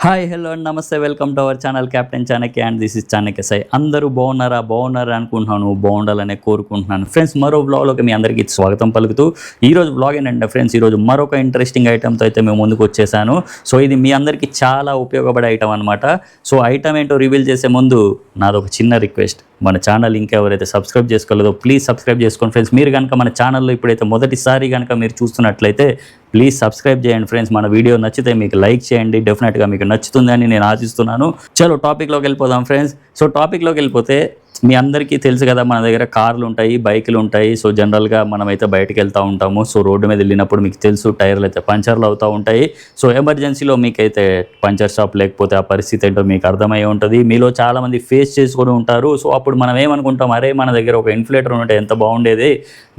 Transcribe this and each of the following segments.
Hi hello and నమస్తే welcome to our channel captain Chanakya and this is Chanakya Sai. అందరూ బాగున్నారా అనుకుంటున్నాను, బాగుండాలనే కోరుకుంటున్నాను. ఫ్రెండ్స్, మరో బ్లాగ్లోకి మీ అందరికీ స్వాగతం పలుకుతూ ఈరోజు బ్లాగ్ ఏంటంటే ఫ్రెండ్స్, ఈరోజు మరొక ఇంట్రెస్టింగ్ ఐటమ్తో అయితే మేము ముందుకు వచ్చేసాను. సో ఇది మీ అందరికీ చాలా ఉపయోగపడే ఐటమ్ అనమాట. సో ఐటమ్ ఏంటో రివీల్ చేసే ముందు నాదొక చిన్న రిక్వెస్ట్, మన ఛానల్ ఇంకెవరైతే సబ్స్క్రైబ్ చేసుకోలేదో ప్లీజ్ సబ్స్క్రైబ్ చేసుకోండి ఫ్రెండ్స్. మీరు కనుక మన ఛానల్లో ఇప్పుడైతే మొదటిసారి కనుక మీరు చూస్తున్నట్లయితే ప్లీజ్ సబ్స్క్రైబ్ చేయండి ఫ్రెండ్స్. మన వీడియో నచ్చితే మీకు లైక్ చేయండి, డెఫినెట్గా మీకు నచ్చుతుందని నేను ఆశిస్తున్నాను. చలో టాపిక్లోకి వెళ్ళిపోదాం ఫ్రెండ్స్. సో టాపిక్లోకి వెళ్ళిపోతే మీ అందరికీ తెలుసు కదా, మన దగ్గర కార్లు ఉంటాయి, బైకులు ఉంటాయి. సో జనరల్గా మనమైతే బయటకు వెళ్తూ ఉంటాము. సో రోడ్డు మీద వెళ్ళినప్పుడు మీకు తెలుసు టైర్లు అయితే పంచర్లు అవుతూ ఉంటాయి. సో ఎమర్జెన్సీలో మీకైతే పంచర్ షాప్ లేకపోతే ఆ పరిస్థితి ఏంటో మీకు అర్థమై ఉంటుంది. మీలో చాలామంది ఫేస్ చేసుకొని ఉంటారు. సో అప్పుడు మనం ఏమనుకుంటాం, అరే మన దగ్గర ఒక ఇన్ఫ్లేటర్ ఉంటే ఎంత బాగుండేది.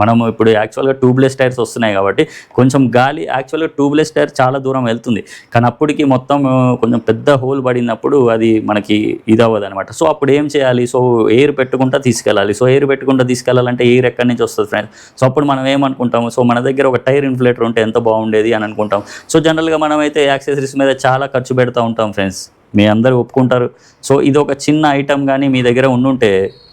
మనము ఇప్పుడు యాక్చువల్గా ట్యూబ్లెస్ టైర్స్ వస్తున్నాయి కాబట్టి కొంచెం గాలి, యాక్చువల్గా ట్యూబ్లెస్ టైర్ చాలా దూరం వెళ్తుంది, కానీ అప్పటికి మొత్తం కొంచెం పెద్ద హోల్ పడినప్పుడు అది మనకి ఇది అవ్వదు అనమాట. సో అప్పుడు ఏం చేయాలి, సో ఎయిర్ పెట్టుకుంటా తీసుకెళ్ళాలి. సో ఎయిర్ పెట్టుకుంటా తీసుకెళ్ళాలంటే ఎయిర్ ఎక్కడి నుంచి వస్తుంది ఫ్రెండ్స్? సో అప్పుడు మనం ఏమనుకుంటాము, సో మన దగ్గర ఒక టైర్ ఇన్ఫ్లేటర్ ఉంటే ఎంత బాగుండేది అని అనుకుంటాం. సో జనరల్గా మనమైతే యాక్సెసరీస్ మీద చాలా ఖర్చు పెడతా ఉంటాం ఫ్రెండ్స్, మీ అందరూ ఒప్పుకుంటారు. సో ఇది ఒక చిన్న ఐటమ్ కానీ మీ దగ్గర ఉండుంటే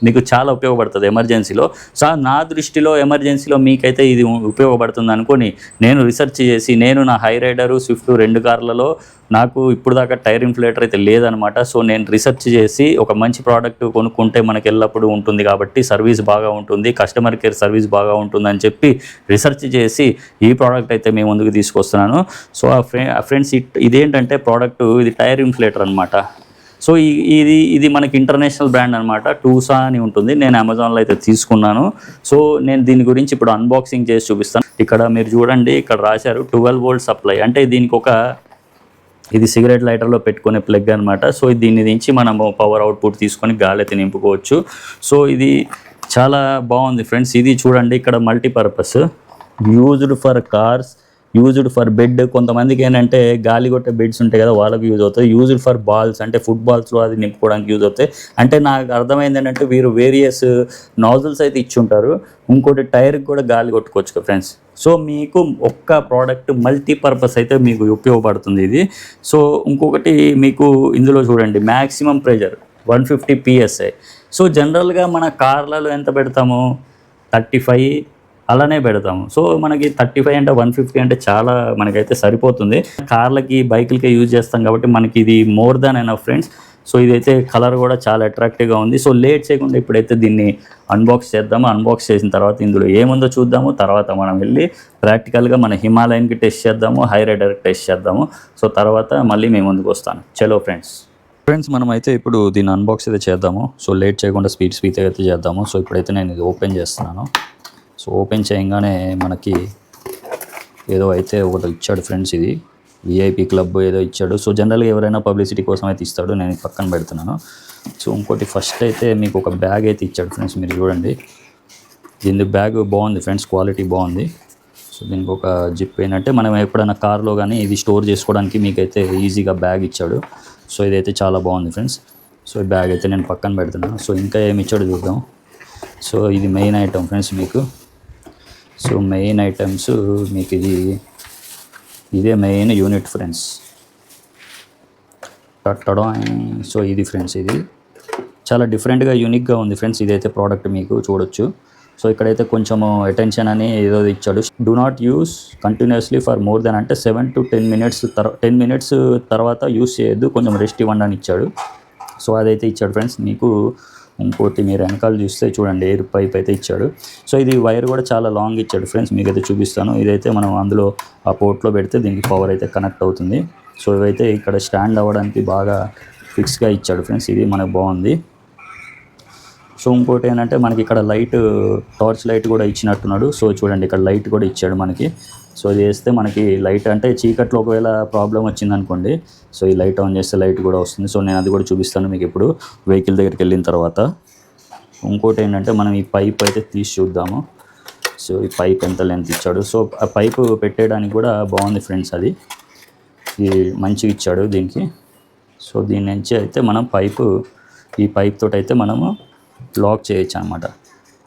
మీకు చాలా ఉపయోగపడుతుంది ఎమర్జెన్సీలో. సో నా దృష్టిలో ఎమర్జెన్సీలో మీకైతే ఇది ఉపయోగపడుతుంది అనుకొని నేను రీసెర్చ్ చేసి, నేను నా హై రైడరు స్విఫ్ట్ 2 కార్లలో నాకు ఇప్పుడు దాకా టైర్ ఇన్ఫ్లేటర్ అయితే లేదనమాట. సో నేను రీసెర్చ్ చేసి ఒక మంచి ప్రోడక్ట్ కొనుక్కుంటే మనకి ఎల్లప్పుడూ ఉంటుంది కాబట్టి సర్వీస్ బాగా ఉంటుంది, కస్టమర్ కేర్ సర్వీస్ బాగా ఉంటుందని చెప్పి రీసెర్చ్ చేసి ఈ ప్రోడక్ట్ అయితే మేము ముందుకు తీసుకొస్తున్నాను. సో ఫ్రెండ్స్, ఇదేంటంటే ప్రోడక్ట్, ఇది టైర్ ఇన్ఫ్లేటర్ అనమాట. సో ఇది మనకి ఇంటర్నేషనల్ బ్రాండ్ అనమాట, టూసా అని ఉంటుంది. నేను అమెజాన్లో అయితే తీసుకున్నాను. సో నేను దీని గురించి ఇప్పుడు అన్బాక్సింగ్ చేసి చూపిస్తాను. ఇక్కడ మీరు చూడండి, ఇక్కడ రాశారు 12 వోల్ట్ సప్లై. అంటే దీనికి ఇది సిగరెట్ లైటర్లో పెట్టుకునే ప్లగ్ అనమాట. సో దీని నుంచి మనము పవర్ అవుట్పుట్ తీసుకొని గాలి అయితే నింపుకోవచ్చు. సో ఇది చాలా బాగుంది ఫ్రెండ్స్. ఇది చూడండి, ఇక్కడ multipurpose, used for cars, used for bed. కొంతమందికి ఏంటంటే గాలి కొట్టే బెడ్స్ ఉంటాయి కదా, వాళ్ళకి యూజ్ అవుతాయి. యూజ్డ్ ఫర్ బాల్స్, అంటే ఫుట్బాల్స్లో అది నింపుకోవడానికి యూజ్ అవుతాయి. అంటే నాకు అర్థమైంది ఏంటంటే వీరు వేరియస్ నాజిల్స్ అయితే ఇచ్చి ఉంటారు. ఇంకోటి టైర్కి కూడా గాలి కొట్టుకోవచ్చు ఫ్రెండ్స్. సో మీకు ఒక్క ప్రోడక్ట్ మల్టీపర్పస్ అయితే మీకు ఉపయోగపడుతుంది ఇది. సో ఇంకొకటి మీకు ఇందులో చూడండి, మ్యాక్సిమం ప్రెషర్ 150 PSI. సో జనరల్గా మన కార్లలో ఎంత పెడతాము, 35 అలానే పెడతాము. సో మనకి 35 అంటే 150 అంటే చాలా మనకైతే సరిపోతుంది. కార్లకి బైకులకే యూజ్ చేస్తాం కాబట్టి మనకి ఇది more than enough friends. So ఇదైతే కలర్ కూడా చాలా అట్రాక్టివ్గా ఉంది. సో లేట్ చేయకుండా ఇప్పుడైతే దీన్ని అన్బాక్స్ చేద్దాము. అన్బాక్స్ చేసిన తర్వాత ఇందులో ఏముందో చూద్దాము. తర్వాత మనం వెళ్ళి ప్రాక్టికల్గా మన హిమాలయన్కి టెస్ట్ చేద్దాము, హై రైడర్కి టెస్ట్ చేద్దాము. సో తర్వాత మళ్ళీ మేము ముందుకు వస్తాను. చలో ఫ్రెండ్స్, మనం అయితే ఇప్పుడు దీన్ని అన్బాక్స్ అయితే చేద్దాము. సో లేట్ చేయకుండా స్పీడ్ అయితే చేద్దాము. సో ఇప్పుడైతే నేను ఇది ఓపెన్ చేస్తున్నాను. సో ఓపెన్ చేయగానే మనకి ఏదో అయితే ఒకటి ఇచ్చాడు ఫ్రెండ్స్, ఇది విఐపి క్లబ్ ఏదో ఇచ్చాడు. సో జనరల్గా ఎవరైనా పబ్లిసిటీ కోసం అయితే ఇస్తాడు, నేను పక్కన పెడుతున్నాను. సో ఇంకోటి ఫస్ట్ అయితే మీకు ఒక బ్యాగ్ అయితే ఇచ్చాడు ఫ్రెండ్స్, మీరు చూడండి. దీని బ్యాగ్ బాగుంది ఫ్రెండ్స్, క్వాలిటీ బాగుంది. సో దీనికి ఒక జిప్ ఏంటంటే మనం ఎప్పుడైనా కార్లో కానీ ఇది స్టోర్ చేసుకోవడానికి మీకైతే ఈజీగా బ్యాగ్ ఇచ్చాడు. సో ఇదైతే చాలా బాగుంది ఫ్రెండ్స్. సో ఈ బ్యాగ్ అయితే నేను పక్కన పెడుతున్నాను. సో ఇంకా ఏమి ఇచ్చాడు చూద్దాం. సో ఇది మెయిన్ ఐటమ్ ఫ్రెండ్స్ మీకు. సో మెయిన్ ఐటమ్స్ మీకు ఇదే మెయిన్ యూనిట్ ఫ్రెండ్స్. సో ఇది ఫ్రెండ్స్, ఇది చాలా డిఫరెంట్గా యూనిక్గా ఉంది ఫ్రెండ్స్. ఇదైతే ప్రోడక్ట్ మీకు చూడొచ్చు. సో ఇక్కడైతే కొంచెము అటెన్షన్ అని ఏదో ఇచ్చాడు. Do not use continuously for more than, అంటే 7 to 10 minutes 10 minutes తర్వాత యూస్ చేయొద్దు, కొంచెం రెస్ట్ ఇవ్వండి అని ఇచ్చాడు. సో అదైతే ఇచ్చాడు ఫ్రెండ్స్ మీకు. ఇంకోటి మీరు వెనకాల చూస్తే చూడండి, ఎయిర్ పైప్ అయితే ఇచ్చాడు. సో ఇది వైర్ కూడా చాలా లాంగ్ ఇచ్చాడు ఫ్రెండ్స్, మీకైతే చూపిస్తాను. ఇదైతే మనం అందులో ఆ పోర్ట్లో పెడితే దీనికి పవర్ అయితే కనెక్ట్ అవుతుంది. సో ఇవైతే ఇక్కడ స్టాండ్ అవ్వడానికి బాగా ఫిక్స్గా ఇచ్చాడు ఫ్రెండ్స్, ఇది మనకు బాగుంది. సో ఇంకోటి ఏంటంటే మనకి ఇక్కడ లైట్, టార్చ్ లైట్ కూడా ఇచ్చినట్టున్నాడు. సో చూడండి, ఇక్కడ లైట్ కూడా ఇచ్చాడు మనకి. సో ఇది వేస్తే మనకి లైట్, అంటే చీకట్లో ఒకవేళ ప్రాబ్లం వచ్చిందనుకోండి, సో ఈ లైట్ ఆన్ చేస్తే లైట్ కూడా వస్తుంది. సో నేను అది కూడా చూపిస్తాను మీకు ఇప్పుడు వెహికల్ దగ్గరికి వెళ్ళిన తర్వాత. ఇంకోటి ఏంటంటే మనం ఈ పైప్ అయితే తీసి చూద్దాము. సో ఈ పైప్ ఎంత లెంత్ ఇచ్చాడు. సో ఆ పైపు పెట్టేయడానికి కూడా బాగుంది ఫ్రెండ్స్, అది మంచిగా ఇచ్చాడు దీనికి. సో దీని నుంచి అయితే మనం ఈ పైప్ తోటి అయితే మనము లాక్ చేయొచ్చు అనమాట.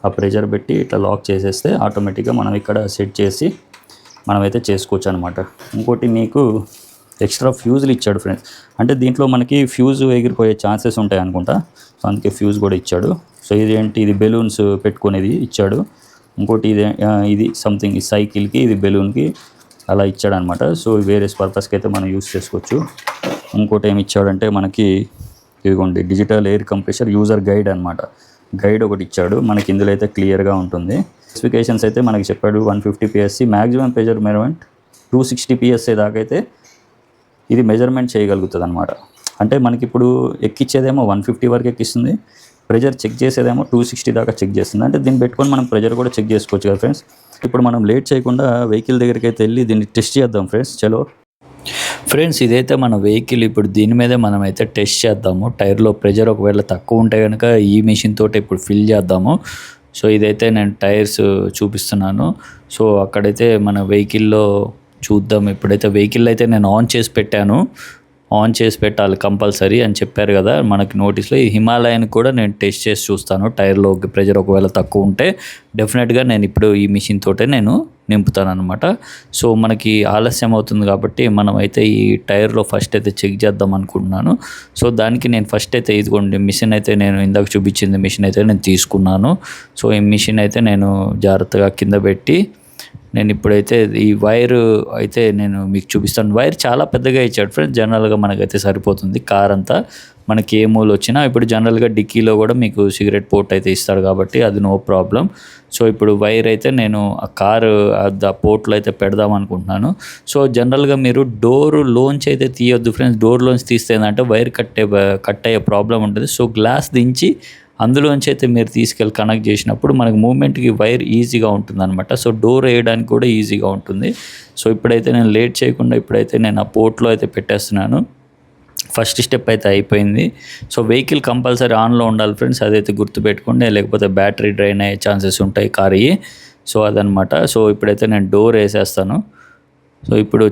ఆ ప్రెషర్ పెట్టి ఇట్లా లాక్ చేసేస్తే ఆటోమేటిక్గా మనం ఇక్కడ సెట్ చేసి మనమైతే చేసుకోవచ్చు అనమాట. ఇంకోటి మీకు ఎక్స్ట్రా ఫ్యూజులు ఇచ్చాడు ఫ్రెండ్స్. అంటే దీంట్లో మనకి ఫ్యూజ్ ఎగిరిపోయే ఛాన్సెస్ ఉంటాయి అనుకుంటా. సో అందుకే ఫ్యూజ్ కూడా ఇచ్చాడు. సో ఇది బెలూన్స్ పెట్టుకునేది ఇచ్చాడు. ఇంకోటి ఇది సంథింగ్ ఈ సైకిల్కి, ఇది బెలూన్కి అలా ఇచ్చాడనమాట. సో వేరే పర్పస్కి అయితే మనం యూస్ చేసుకోవచ్చు. ఇంకోటి ఏమి ఇచ్చాడంటే మనకి ఇదిగోండి digital air compressor user guide అనమాట. గైడ్ ఒకటి ఇచ్చాడు మనకి. ఇందులో అయితే క్లియర్గా ఉంటుంది. స్పెసిఫికేషన్స్ అయితే మనకి చెప్పాడు 150 PSC maximum pressure measurement 260 PSI దాకా అయితే ఇది మెజర్మెంట్ చేయగలుగుతుంది అనమాట. అంటే మనకి ఇప్పుడు ఎక్కిచ్చేదేమో 150 వరకు ఎక్కిస్తుంది, ప్రెజర్ చెక్ చేసేదేమో 260 దాకా చెక్ చేస్తుంది. అంటే దీన్ని పెట్టుకొని మనం ప్రెజర్ కూడా చెక్ చేసుకోవచ్చు కదా ఫ్రెండ్స్. ఇప్పుడు మనం లేట్ చేయకుండా వెహికల్ దగ్గరికి అయితే వెళ్ళి దీన్ని టెస్ట్ చేద్దాం ఫ్రెండ్స్. చలో ఫ్రెండ్స్, ఇదైతే మన వెహికల్. ఇప్పుడు దీని మీదే మనం అయితే టెస్ట్ చేద్దాము. టైర్లో ప్రెజర్ ఒకవేళ తక్కువ ఉంటే కనుక ఈ మిషన్ తోటి ఇప్పుడు ఫిల్ చేద్దాము. సో ఇదైతే నేను టైర్స్ చూపిస్తున్నాను. సో అక్కడైతే మన వెహికల్లో చూద్దాం. ఇప్పుడైతే వెహికల్ అయితే నేను ఆన్ చేసి పెట్టాలి కంపల్సరీ అని చెప్పారు కదా మనకి నోటీస్లో. ఈ హిమాలయన్ కూడా నేను టెస్ట్ చేసి చూస్తాను. టైర్లో ప్రెజర్ ఒకవేళ తక్కువ ఉంటే డెఫినెట్గా నేను ఇప్పుడు ఈ మిషన్ తోటే నేను నింపుతాను అనమాట. సో మనకి ఆలస్యం అవుతుంది కాబట్టి మనం అయితే ఈ టైర్లో ఫస్ట్ అయితే చెక్ చేద్దాం అనుకుంటున్నాను. సో దానికి నేను ఫస్ట్ అయితే ఇదిగోండి మిషన్ అయితే నేను ఇందాక చూపించింది మిషన్ అయితే నేను తీసుకున్నాను. సో ఈ మిషన్ అయితే నేను జాగ్రత్తగా కింద పెట్టి నేను ఇప్పుడైతే ఈ వైర్ అయితే నేను మీకు చూపిస్తాను. వైర్ చాలా పెద్దగా ఇచ్చాడు ఫ్రెండ్స్. జనరల్గా మనకైతే సరిపోతుంది కార్ అంతా. మనకి ఏ మూలు వచ్చినా ఇప్పుడు జనరల్గా డిక్కీలో కూడా మీకు సిగరెట్ పోర్ట్ అయితే ఇస్తాడు కాబట్టి అది నో ప్రాబ్లం. సో ఇప్పుడు వైర్ అయితే నేను ఆ కారు ఆ పోర్ట్లో అయితే పెడదాం అనుకుంటున్నాను. సో జనరల్గా మీరు డోర్ లోంచి అయితే తీయొద్దు ఫ్రెండ్స్. డోర్ లోంచి తీస్తే ఏంటంటే వైర్ కట్ అయ్యే ప్రాబ్లం ఉంటుంది. సో గ్లాస్ దించి అందులోంచి అయితే మీరు తీసుకెళ్ళి కనెక్ట్ చేసినప్పుడు మనకు మూమెంట్కి వైర్ ఈజీగా ఉంటుంది అనమాట. సో డోర్ వేయడానికి కూడా ఈజీగా ఉంటుంది. సో ఇప్పుడైతే నేను లేట్ చేయకుండా ఇప్పుడైతే నేను ఆ పోర్ట్లో అయితే పెట్టేస్తున్నాను. ఫస్ట్ స్టెప్ అయితే అయిపోయింది. సో వెహికల్ కంపల్సరీ ఆన్లో ఉండాలి ఫ్రెండ్స్, అదైతే గుర్తుపెట్టుకోండి. లేకపోతే బ్యాటరీ డ్రైన్ అయ్యే ఛాన్సెస్ ఉంటాయి కార్కి. సో అదనమాట. సో ఇప్పుడైతే నేను డోర్ వేసేస్తాను. సో ఇప్పుడు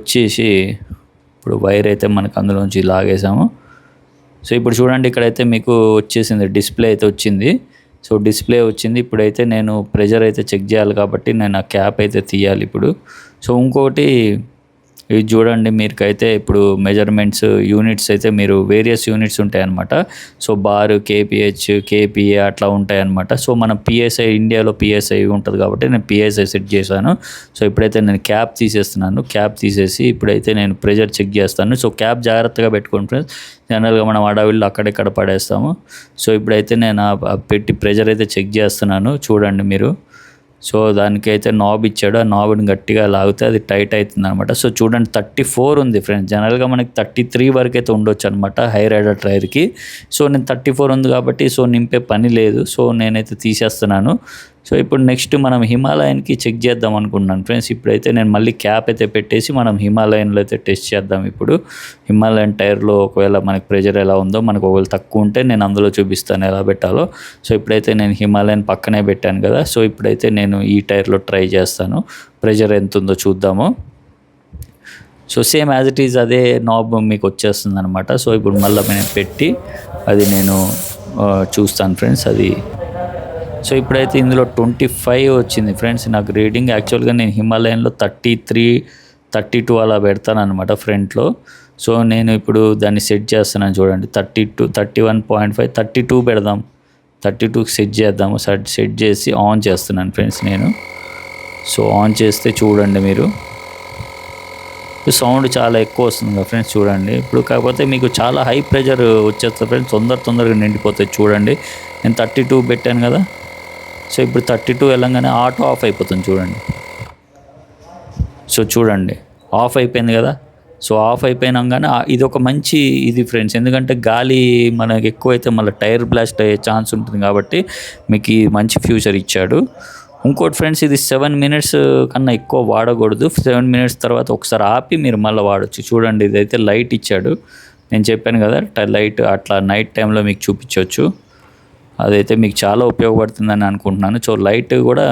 వైర్ అయితే మనకు అందులోంచి లాగేసాము. సో ఇప్పుడు చూడండి ఇక్కడైతే మీకు వచ్చేసింది డిస్ప్లే అయితే వచ్చింది. సో డిస్ప్లే వచ్చింది. ఇప్పుడైతే నేను ప్రెజర్ అయితే చెక్ చేయాలి కాబట్టి నేను ఆ క్యాప్ అయితే తీయాలి ఇప్పుడు. సో ఇంకోటి ఇది చూడండి మీకైతే ఇప్పుడు మెజర్మెంట్స్ యూనిట్స్ అయితే మీరు వేరియస్ యూనిట్స్ ఉంటాయన్నమాట. సో బార్, KPH, KPA అట్లా ఉంటాయన్నమాట. సో మన PSI ఇండియాలో PSI ఉంటుంది కాబట్టి నేను PSI సెట్ చేశాను. సో ఇప్పుడైతే నేను క్యాప్ తీసేస్తున్నాను. క్యాప్ తీసేసి ఇప్పుడైతే నేను ప్రెజర్ చెక్ చేస్తాను. సో క్యాప్ జాగ్రత్తగా పెట్టుకోండి ఫ్రెండ్స్. జనరల్గా మనం అడవిలో అక్కడెక్కడ పడేస్తాము. సో ఇప్పుడైతే నేను పెట్టి ప్రెజర్ అయితే చెక్ చేస్తున్నాను. చూడండి మీరు. సో దానికైతే నాబ్ ఇచ్చాడు. ఆ నాబ్ని గట్టిగా లాగితే అది టైట్ అవుతుంది అనమాట. సో చూడండి 34 ఉంది ఫ్రెండ్స్. జనరల్గా మనకి 33 వరకు అయితే ఉండొచ్చు అనమాట హై రైడర్ టైర్కి. సో నేను 34 ఉంది కాబట్టి సో నింపే పని లేదు. సో నేనైతే తీసేస్తున్నాను. సో ఇప్పుడు నెక్స్ట్ మనం హిమాలయన్కి చెక్ చేద్దాం అనుకుంటున్నాను ఫ్రెండ్స్. ఇప్పుడైతే నేను మళ్ళీ క్యాప్ అయితే పెట్టేసి మనం హిమాలయన్లో అయితే టెస్ట్ చేద్దాం. ఇప్పుడు హిమాలయన్ టైర్లో ఒకవేళ మనకి ప్రెజర్ ఎలా ఉందో, మనకు ఒకవేళ తక్కువ ఉంటే నేను అందులో చూపిస్తాను ఎలా పెట్టాలో. సో ఇప్పుడైతే నేను హిమాలయన్ పక్కనే పెట్టాను కదా. సో ఇప్పుడైతే నేను ఈ టైర్లో ట్రై చేస్తాను. ప్రెజర్ ఎంత ఉందో చూద్దాము. So same as it is అదే నాబ్ మీకు వచ్చేస్తుంది అనమాట. సో ఇప్పుడు మళ్ళీ నేను పెట్టి అది నేను చూస్తాను ఫ్రెండ్స్ అది. సో ఇప్పుడైతే ఇందులో 25 వచ్చింది ఫ్రెండ్స్ నాకు రీడింగ్. యాక్చువల్గా నేను హిమాలయన్లో 33, 32 అలా పెడతాను అనమాట ఫ్రంట్లో. సో నేను ఇప్పుడు దాన్ని సెట్ చేస్తున్నాను చూడండి. 32, 31.5, 32 పెడదాం. 32కి సెట్ చేద్దాము. సెట్ చేసి ఆన్ చేస్తున్నాను ఫ్రెండ్స్ నేను. సో ఆన్ చేస్తే చూడండి మీరు సౌండ్ చాలా ఎక్కువ వస్తుంది కదా ఫ్రెండ్స్. చూడండి ఇప్పుడు. కాకపోతే మీకు చాలా హై ప్రెజర్ వచ్చేస్తుంది ఫ్రెండ్స్. తొందరగా నిండిపోతుంది. చూడండి నేను 32 పెట్టాను కదా. సో ఇప్పుడు 32 వెళ్ళంగానే ఆటో ఆఫ్ అయిపోతుంది చూడండి. సో చూడండి ఆఫ్ అయిపోయింది కదా. సో ఆఫ్ అయిపోయినాగానే ఇది ఒక మంచి ఇది ఫ్రెండ్స్. ఎందుకంటే గాలి మనకి ఎక్కువైతే మళ్ళీ టైర్ బ్లాస్ట్ అయ్యే ఛాన్స్ ఉంటుంది కాబట్టి మీకు ఈ మంచి ఫ్యూచర్ ఇచ్చాడు. ఇంకోటి ఫ్రెండ్స్, ఇది 7 minutes కన్నా ఎక్కువ వాడకూడదు. 7 minutes తర్వాత ఒకసారి ఆపి మీరు మళ్ళీ వాడచ్చు. చూడండి ఇదైతే లైట్ ఇచ్చాడు. నేను చెప్పాను కదా లైట్ అట్లా నైట్ టైంలో మీకు చూపించవచ్చు. అదైతే మీకు చాలా ఉపయోగపడుతుందని అనుకుంటున్నాను. సో లైట్ కూడా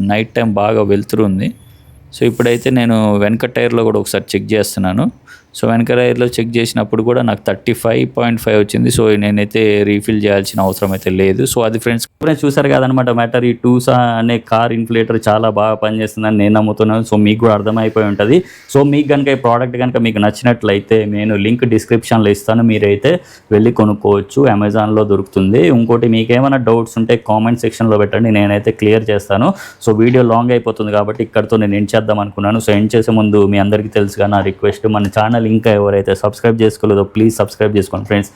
నైట్ టైం బాగా వెలుతురు ఉంది. సో ఇప్పుడైతే నేను వెనక టైర్లో కూడా ఒకసారి చెక్ చేస్తున్నాను. సో వెనక టైర్లో చెక్ చేసినప్పుడు కూడా నాకు 35.5 వచ్చింది. సో నేనైతే రీఫిల్ చేయాల్సిన అవసరం అయితే లేదు. సో అది ఫ్రెండ్స్ చూసారు కదనమాట మ్యాటర్. ఈ టూసా అనే కార్ ఇన్ఫ్లేటర్ చాలా బాగా పనిచేస్తుందని నేను నమ్ముతున్నాను. సో మీకు కూడా అర్థమైపోయి ఉంటుంది. సో మీకు కనుక ఈ ప్రోడక్ట్ కనుక మీకు నచ్చినట్లయితే నేను లింక్ డిస్క్రిప్షన్లో ఇస్తాను, మీరైతే వెళ్ళి కొనుక్కోవచ్చు. అమెజాన్లో దొరుకుతుంది. ఇంకోటి మీకు ఏమైనా డౌట్స్ ఉంటే కామెంట్ సెక్షన్లో పెట్టండి, నేనైతే క్లియర్ చేస్తాను. సో వీడియో లాంగ్ అయిపోతుంది కాబట్టి ఇక్కడితో నేను ఎండ్ చేద్దాం అనుకున్నాను. సో ఎండ్ చేసే ముందు మీ అందరికీ తెలుసుగా నా రిక్వెస్ట్, మన ఛానల్ ఇంకా ఎవరైతే సబ్స్క్రైబ్ చేసుకోలేదో ప్లీజ్ సబ్స్క్రైబ్ చేసుకోండి ఫ్రెండ్స్.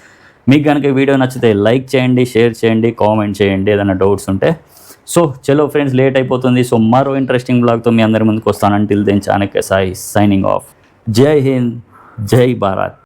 మీకు కనుక వీడియో నచ్చితే లైక్ చేయండి, షేర్ చేయండి, కామెంట్ చేయండి ఏదైనా డౌట్స్ ఉంటే. సో చలో ఫ్రెండ్స్, లేట్ అయిపోతుంది. సో మరో ఇంట్రెస్టింగ్ బ్లాగ్తో మీ అందరి ముందుకు వస్తాను. Until then Chanakya Sai signing off. జై హింద్, జై భారత్.